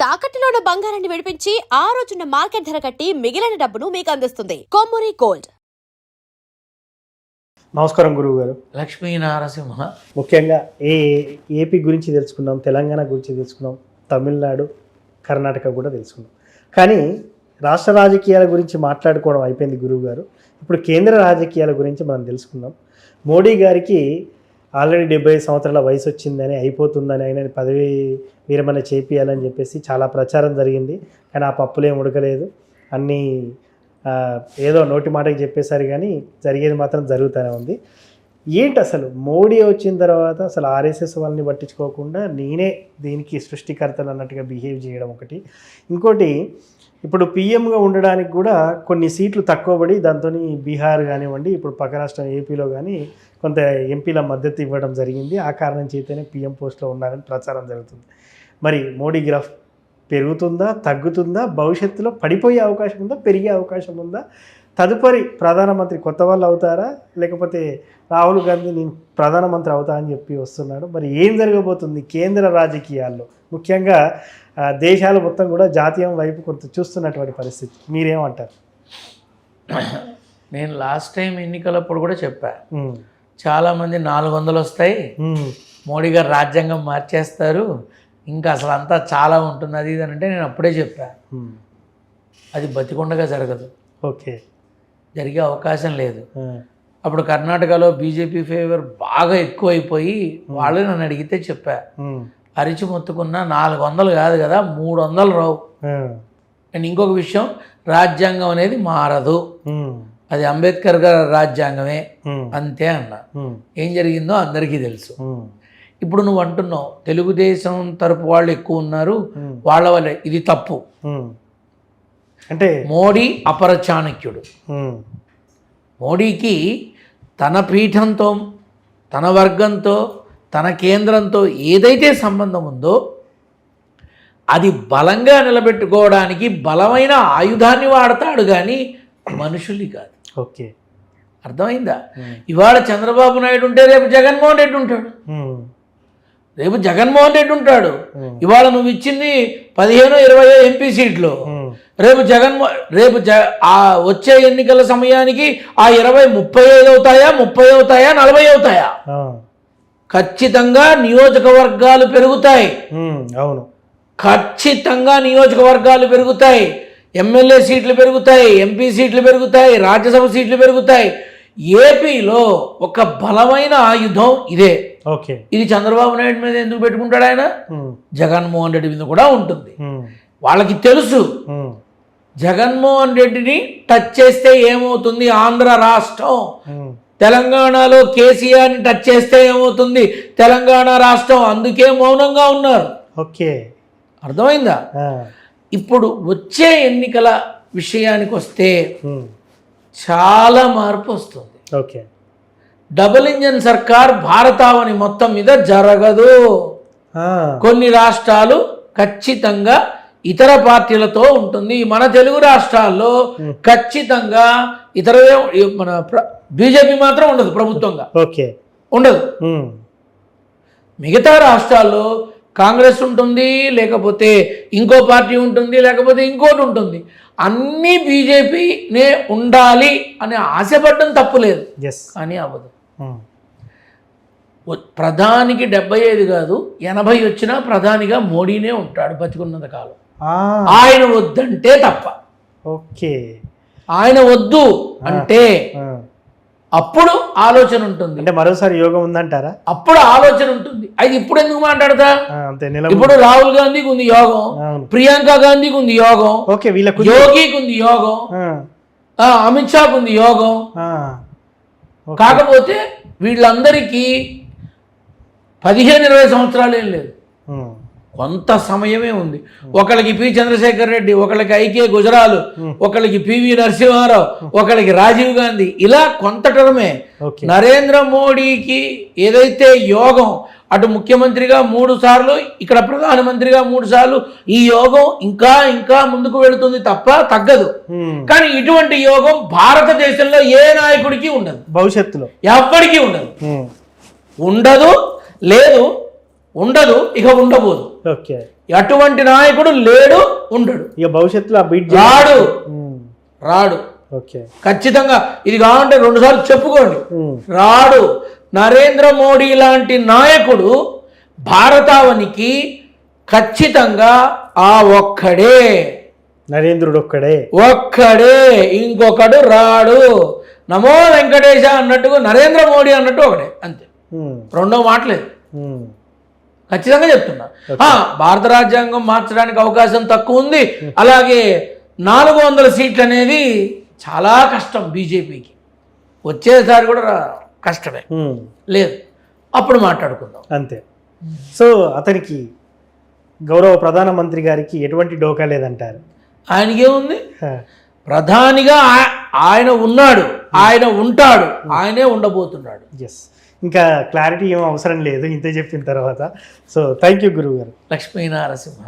తాకట్టులో ఉన్న బంగారాన్ని విడిపించి ఆ రోజున్న మార్కెట్ ధర కట్టి మిగిలిన డబ్బును మీకు అందిస్తుంది కొమ్మూరి గోల్డ్. నమస్కారం గురువు గారు. లక్ష్మీ నారసింహ. ముఖ్యంగా ఏపీ గురించి తెలుసుకున్నాం, తెలంగాణ గురించి తెలుసుకున్నాం, తమిళనాడు, కర్ణాటక కూడా తెలుసుకున్నాం. కానీ రాష్ట్ర రాజకీయాల గురించి మాట్లాడుకోవడం అయిపోయింది గురువు గారు. ఇప్పుడు కేంద్ర రాజకీయాల గురించి మనం తెలుసుకుందాం. మోడీ గారికి ఆల్రెడీ 75 సంవత్సరాల వయసు వచ్చిందని, అయిపోతుందని, ఆయన పదవి విరమణ చేపియాలని చెప్పేసి చాలా ప్రచారం జరిగింది. కానీ ఆ పప్పులేం ఉడకలేదు, అన్నీ ఏదో నోటి మాటకి చెప్పేశారు. కానీ జరిగేది మాత్రం జరుగుతూనే ఉంది. ఏంటి అసలు మోడీ వచ్చిన తర్వాత అసలు ఆర్ఎస్ఎస్ వాళ్ళని పట్టించుకోకుండా నేనే దీనికి సృష్టికర్తలు అన్నట్టుగా బిహేవ్ చేయడం ఒకటి. ఇంకోటి, ఇప్పుడు పీఎంగా ఉండడానికి కూడా కొన్ని సీట్లు తక్కువ పడి దాంతో బీహార్ కానివ్వండి, ఇప్పుడు పక్క రాష్ట్రం ఏపీలో కానీ కొంత ఎంపీల మద్దతు ఇవ్వడం జరిగింది. ఆ కారణం చేతనే పీఎం పోస్ట్లో ఉన్నారని ప్రచారం జరుగుతుంది. మరి మోడీ గ్రాఫ్ పెరుగుతుందా, తగ్గుతుందా, భవిష్యత్తులో పడిపోయే అవకాశం ఉందా, పెరిగే అవకాశం ఉందా, తదుపరి ప్రధానమంత్రి కొత్త వాళ్ళు అవుతారా, లేకపోతే రాహుల్ గాంధీ నేను ప్రధానమంత్రి అవుతా అని చెప్పి వస్తున్నాడు. మరి ఏం జరగబోతుంది కేంద్ర రాజకీయాల్లో? ముఖ్యంగా దేశాలు మొత్తం కూడా జాతీయం వైపు కొంత చూస్తున్నటువంటి పరిస్థితి. మీరేమంటారు? నేను లాస్ట్ టైం ఎన్నికలప్పుడు కూడా చెప్పా, చాలామంది 400 వస్తాయి, మోడీ గారు రాజ్యాంగం మార్చేస్తారు, ఇంకా అసలు అంతా చాలా ఉంటుంది అది ఇది అంటే నేను అప్పుడే చెప్పా. అది బతికొండగా జరగదు. ఓకే, జరిగే అవకాశం లేదు. అప్పుడు కర్ణాటకలో బీజేపీ ఫేవర్ బాగా ఎక్కువైపోయి వాళ్ళు నన్ను అడిగితే చెప్పా, అరిచి మొత్తుకున్న 400 కాదు కదా 300 రావు. అండ్ ఇంకొక విషయం, రాజ్యాంగం అనేది మారదు, అది అంబేద్కర్ గారి రాజ్యాంగమే అంతే అన్న. ఏం జరిగిందో అందరికీ తెలుసు. ఇప్పుడు నువ్వు అంటున్నావు తెలుగుదేశం తరపు వాళ్ళు ఎక్కువ ఉన్నారు, వాళ్ళ వల్లే ఇది తప్పు. అంటే మోడీ అపర చాణక్యుడు. మోడీకి తన పీఠంతో, తన వర్గంతో, తన కేంద్రంతో ఏదైతే సంబంధం ఉందో అది బలంగా నిలబెట్టుకోవడానికి బలమైన ఆయుధాన్ని వాడతాడు కానీ మనుషుల్ని కాదు. ఓకే, అర్థమైందా? ఇవాళ చంద్రబాబు నాయుడు ఉంటే రేపు జగన్మోహన్ రెడ్డి ఉంటాడు, రేపు జగన్మోహన్ రెడ్డి ఉంటాడు. ఇవాళ నువ్వు ఇచ్చింది 15-20 ఎంపీ సీట్లు, రేపు వచ్చే ఎన్నికల సమయానికి ఆ 20 35 అవుతాయా, 30 అవుతాయా, 40 అవుతాయా? ఖచ్చితంగా నియోజకవర్గాలు పెరుగుతాయి. అవును, ఖచ్చితంగా నియోజకవర్గాలు పెరుగుతాయి, ఎమ్మెల్యే సీట్లు పెరుగుతాయి, ఎంపీ సీట్లు పెరుగుతాయి, రాజ్యసభ సీట్లు పెరుగుతాయి. ఏపీలో ఒక బలమైన ఆయుధం ఇదే. ఓకే, ఇది చంద్రబాబు నాయుడు మీద ఎందుకు పెట్టుకుంటాడు ఆయన? జగన్మోహన్ రెడ్డి మీద కూడా ఉంటుంది. వాళ్ళకి తెలుసు జగన్మోహన్ రెడ్డిని టచ్ చేస్తే ఏమవుతుంది ఆంధ్ర రాష్ట్రం, తెలంగాణలో కేసీఆర్ని టచ్ చేస్తే ఏమవుతుంది తెలంగాణ రాష్ట్రం. అందుకే మౌనంగా ఉన్నారు. ఓకే, అర్థమైందా? ఇప్పుడు వచ్చే ఎన్నికల విషయానికి వస్తే చాలా మార్పు వస్తుంది. ఓకే, డబుల్ ఇంజన్ సర్కార్ భారతావని మొత్తం మీద జరగదు. కొన్ని రాష్ట్రాలు ఖచ్చితంగా ఇతర పార్టీలతో ఉంటుంది. మన తెలుగు రాష్ట్రాల్లో ఖచ్చితంగా ఇతర మన బీజేపీ మాత్రం ఉండదు, ప్రభుత్వంగా ఓకే ఉండదు. మిగతా రాష్ట్రాల్లో కాంగ్రెస్ ఉంటుంది, లేకపోతే ఇంకో పార్టీ ఉంటుంది, లేకపోతే ఇంకోటి ఉంటుంది. అన్నీ బీజేపీనే ఉండాలి అని ఆశపడడం తప్పులేదు, కానీ అవ్వదు. ప్రధానికి 75 కాదు 80 వచ్చినా ప్రధానిగా మోడీనే ఉంటాడు బతికున్నంత కాలం. ఆయన వద్దంటే తప్ప. ఓకే, ఆయన వద్దు అంటే అప్పుడు ఆలోచన ఉంటుంది. అంటే మరోసారి యోగం ఉందంటారా? అప్పుడు ఆలోచన ఉంటుంది. అది ఇప్పుడు ఎందుకు మాట్లాడతా? ఇప్పుడు రాహుల్ గాంధీకి ఉంది యోగం, ప్రియాంక గాంధీకి ఉంది యోగం, యోగికి ఉంది యోగం, అమిత్ షాకు ఉంది యోగం. కాకపోతే వీళ్ళందరికీ 15-20 సంవత్సరాలు ఏం లేదు, కొంత సమయమే ఉంది. ఒకళ్ళకి పి చంద్రశేఖర్ రెడ్డి, ఒకళ్ళకి ఐకే గుజరాల్, ఒకళ్ళకి పివి నరసింహారావు, ఒకళ్ళకి రాజీవ్ గాంధీ, ఇలా కొంత టర్మే. నరేంద్ర మోడీకి ఏదైతే యోగం, అటు ముఖ్యమంత్రిగా 3 సార్లు, ఇక్కడ ప్రధానమంత్రిగా 3 సార్లు, ఈ యోగం ఇంకా ఇంకా ముందుకు వెళుతుంది తప్ప తగ్గదు. కానీ ఇటువంటి యోగం భారతదేశంలో ఏ నాయకుడికి ఉండదు, భవిష్యత్తులో ఎవ్వడికి ఉండదు. ఉండదు, లేదు, ఉండదు, ఇక ఉండబోదు. అటువంటి నాయకుడు లేడు, ఉండడు, ఇక భవిష్యత్తులో ఆ బీట్ రాడు. ఓకే. ఖచ్చితంగా ఇది కావాలంటే 2 సార్లు చెప్పుకోండి, రాడు. నరేంద్ర మోడీ లాంటి నాయకుడు భారతావనికి ఖచ్చితంగా ఆ ఒక్కడే, నరేంద్రుడు ఒక్కడే, ఇంకొకడు రాడు. నమో వెంకటేశ అన్నట్టుగా నరేంద్ర మోడీ అన్నట్టు ఒకడే, అంతే, రెండో మాటలేదు. ఖచ్చితంగా చెప్తున్నా. భారత రాజ్యాంగం మార్చడానికి అవకాశం తక్కువ ఉంది. అలాగే 400 సీట్లు అనేది చాలా కష్టం బీజేపీకి, వచ్చేసారి కూడా కష్టమే, లేదు, అప్పుడు మాట్లాడుకుందాం, అంతే. సో అతనికి గౌరవ ప్రధానమంత్రి గారికి ఎటువంటి డోకా లేదంటారు? ఆయనకేముంది, ప్రధానిగా ఆయన ఉన్నాడు, ఆయన ఉంటాడు, ఆయనే ఉండబోతున్నాడు. ఎస్, ఇంకా క్లారిటీ ఏం అవసరం లేదు ఇంతే చెప్పిన తర్వాత. సో థ్యాంక్ యూ గురువు గారు. లక్ష్మీ నరసింహ.